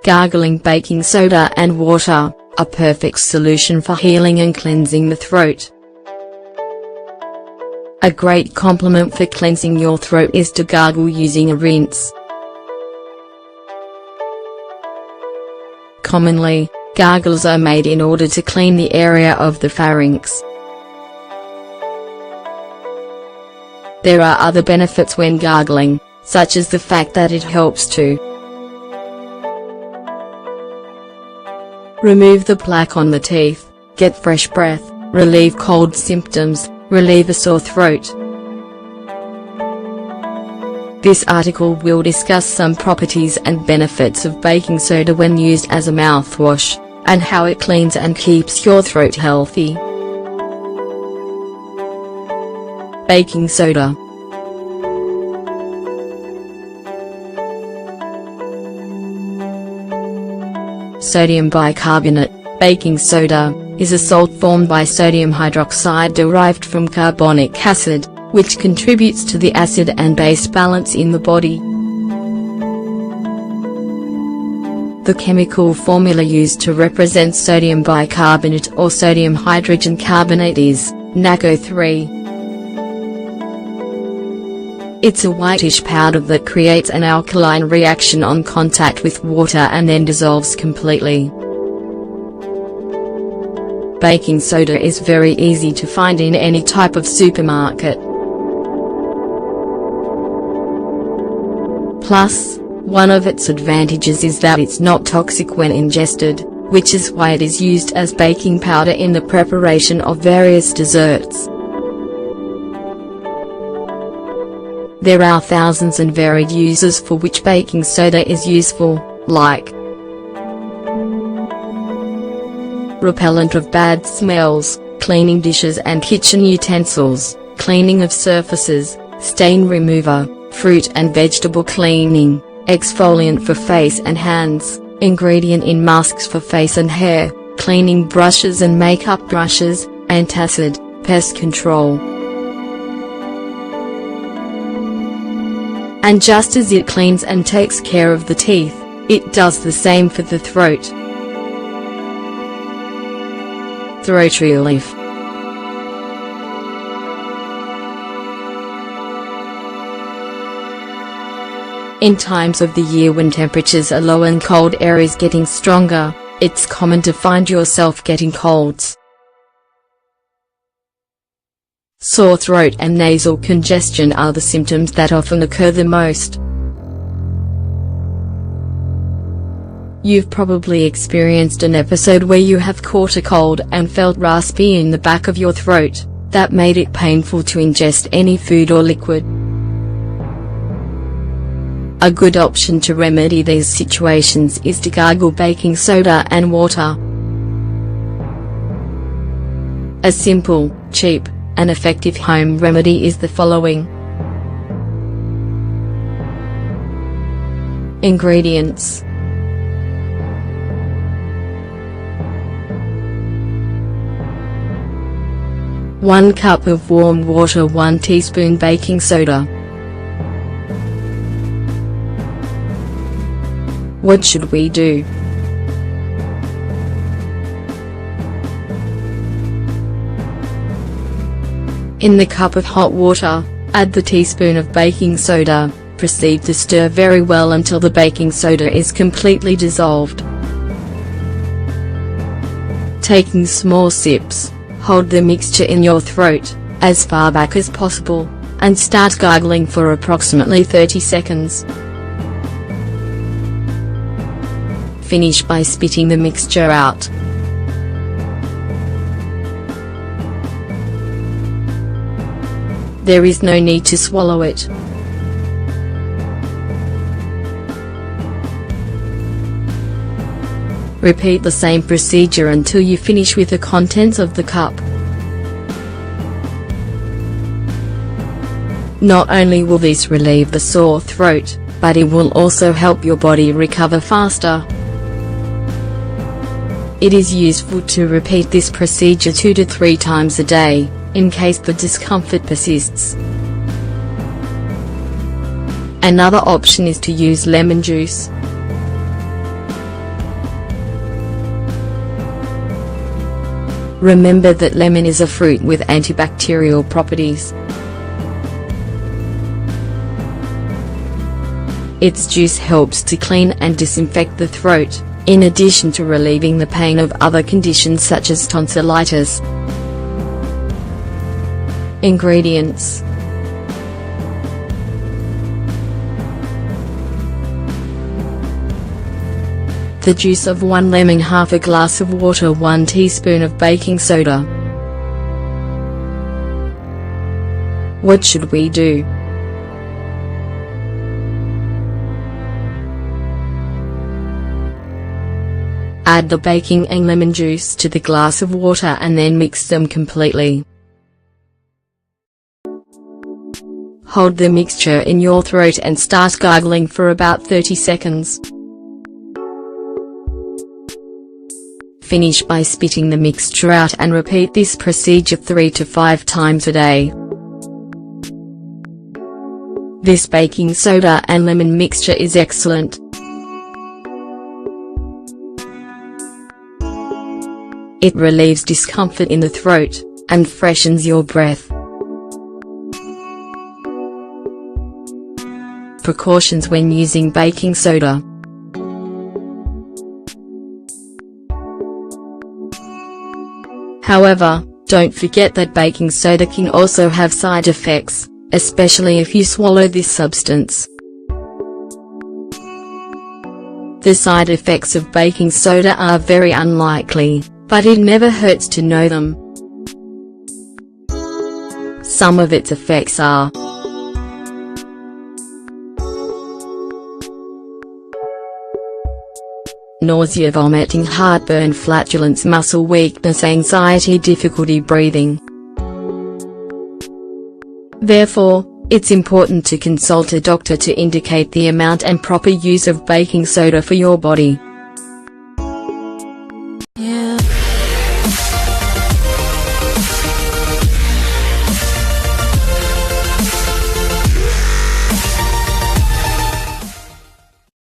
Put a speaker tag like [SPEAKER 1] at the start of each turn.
[SPEAKER 1] Gargling baking soda and water, a perfect solution for healing and cleansing the throat. A great complement for cleansing your throat is to gargle using a rinse. Commonly, gargles are made in order to clean the area of the pharynx. There are other benefits when gargling, such as the fact that it helps to remove the plaque on the teeth, get fresh breath, relieve cold symptoms, relieve a sore throat. This article will discuss some properties and benefits of baking soda when used as a mouthwash, and how it cleans and keeps your throat healthy. Baking soda. Sodium bicarbonate, baking soda, is a salt formed by sodium hydroxide derived from carbonic acid, which contributes to the acid and base balance in the body. The chemical formula used to represent sodium bicarbonate or sodium hydrogen carbonate is NaCO3. It's a whitish powder that creates an alkaline reaction on contact with water and then dissolves completely. Baking soda is very easy to find in any type of supermarket. Plus, one of its advantages is that it's not toxic when ingested, which is why it is used as baking powder in the preparation of various desserts. There are thousands and varied uses for which baking soda is useful, like repellent of bad smells, cleaning dishes and kitchen utensils, cleaning of surfaces, stain remover, fruit and vegetable cleaning, exfoliant for face and hands, ingredient in masks for face and hair, cleaning brushes and makeup brushes, antacid, pest control. And just as it cleans and takes care of the teeth, it does the same for the throat. Throat relief. In times of the year when temperatures are low and cold air is getting stronger, it's common to find yourself getting colds. Sore throat and nasal congestion are the symptoms that often occur the most. You've probably experienced an episode where you have caught a cold and felt raspy in the back of your throat, that made it painful to ingest any food or liquid. A good option to remedy these situations is to gargle baking soda and water. A simple, cheap, and effective home remedy is the following. Ingredients: 1 cup of warm water, 1 teaspoon baking soda. What should we do? In the cup of hot water, add the teaspoon of baking soda, proceed to stir very well until the baking soda is completely dissolved. Taking small sips, hold the mixture in your throat, as far back as possible, and start gargling for approximately 30 seconds. Finish by spitting the mixture out. There is no need to swallow it. Repeat the same procedure until you finish with the contents of the cup. Not only will this relieve the sore throat, but it will also help your body recover faster. It is useful to repeat this procedure 2 to 3 times a day, in case the discomfort persists. Another option is to use lemon juice. Remember that lemon is a fruit with antibacterial properties. Its juice helps to clean and disinfect the throat, in addition to relieving the pain of other conditions such as tonsillitis. Ingredients: the juice of 1 lemon, half a glass of water, 1 teaspoon of baking soda. What should we do? Add the baking and lemon juice to the glass of water and then mix them completely. Hold the mixture in your throat and start gargling for about 30 seconds. Finish by spitting the mixture out and repeat this procedure 3 to 5 times a day. This baking soda and lemon mixture is excellent. It relieves discomfort in the throat, and freshens your breath. Precautions when using baking soda. However, don't forget that baking soda can also have side effects, especially if you swallow this substance. The side effects of baking soda are very unlikely, but it never hurts to know them. Some of its effects are nausea, vomiting, heartburn, flatulence, muscle weakness, anxiety, difficulty breathing. Therefore, it's important to consult a doctor to indicate the amount and proper use of baking soda for your body.